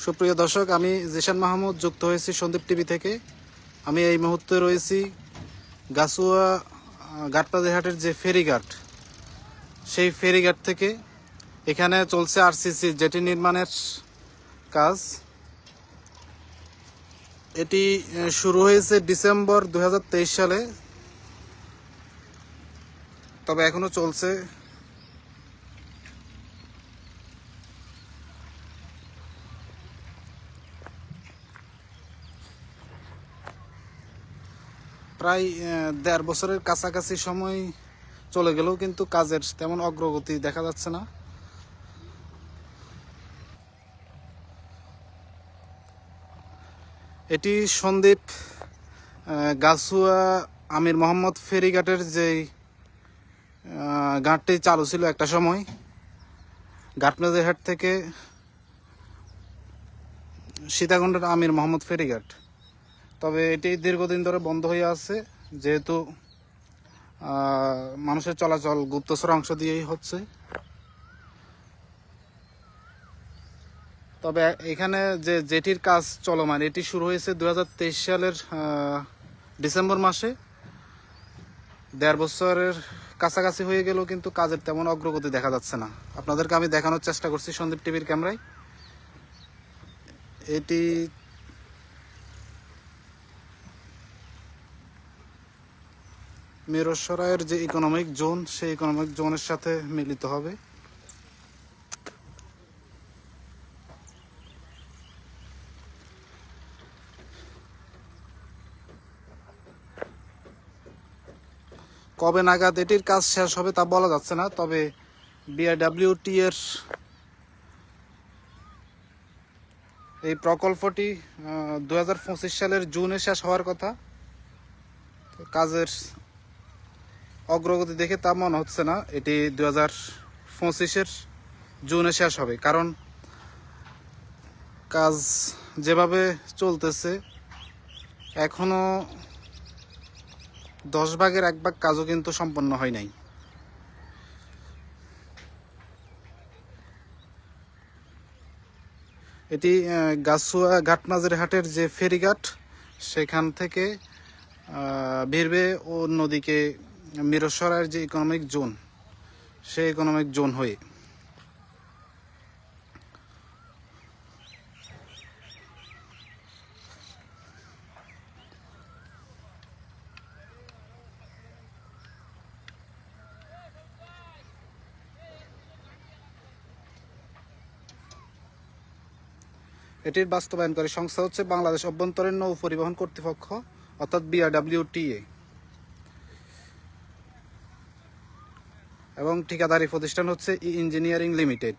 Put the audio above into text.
সুপ্রিয় দর্শক, আমি জিশান মাহমুদ যুক্ত হয়েছি সন্দীপ টিভি থেকে। আমি এই মুহূর্তে রয়েছি গাছুয়া ঘাটপাদিহাটের যে ফেরিঘাট, সেই ফেরিঘাট থেকে। এখানে চলছে আরসিসি জেটি নির্মাণের কাজ। এটি শুরু হয়েছে ডিসেম্বর 2023 সালে, তবে এখনো চলছে। প্রায় 1.5 বছরের কাছাকাছি সময় চলে গেলেও কিন্তু কাজের তেমন অগ্রগতি দেখা যাচ্ছে না। এটি সন্দ্বীপ গাছুয়া আমির মোহাম্মদ ফেরিঘাটের যেই ঘাটটি চালু ছিল একটা সময়, ঘাটপাদিহাট থেকে সীতাকুণ্ডের আমির মোহাম্মদ ফেরিঘাট। তবে এটি দীর্ঘদিন ধরে বন্ধ হয়ে আছে, যেহেতু মানুষের চলাচল গুপ্তচর অংশ দিয়েই হচ্ছে। তবে এখানে যে জেটির কাজ চলমান, এটি শুরু হয়েছে 2023 সালের ডিসেম্বর মাসে। 1.5 বছরের কাছাকাছি হয়ে গেলেও কিন্তু কাজের তেমন অগ্রগতি দেখা যাচ্ছে না। আপনাদেরকে আমি দেখানোর চেষ্টা করছি সন্দীপ টিভির ক্যামেরায়। এটি মিরসরাইয়ের যে ইকোনমিক জোন, সেই ইকোনমিক জোনের সাথে মিলিত হবে। কবে নাগাদ এটির কাজ শেষ হবে তা বলা যাচ্ছে না, তবে বিআরডব্লিউটি এর এই প্রকল্পটি 2025 সালের জুনে শেষ হওয়ার কথা। কাজের অগ্রগতি দেখে তা মনে হচ্ছে না এটি 2025-এর জুনে শেষ হবে, কারণ কাজ যেভাবে চলতেছে এখনো 10 ভাগের 1 ভাগ কাজও কিন্তু সম্পন্ন হয় নাই। এটি গাছুয়া ঘাটপাদিহাটের যে ফেরিঘাট, সেখান থেকে ভিড়বে অন্যদিকে মিরসরাইয়ের যে ইকোনমিক জোন, সেই ইকোনমিক জোন হয়ে। এটির বাস্তবায়নকারী সংস্থা হচ্ছে বাংলাদেশ অভ্যন্তরীণ নৌ পরিবহন কর্তৃপক্ষ, অর্থাৎ বিআরডব্লিউটিএ, এবং ঠিকাদারি প্রতিষ্ঠান হচ্ছে ইঞ্জিনিয়ারিং লিমিটেড।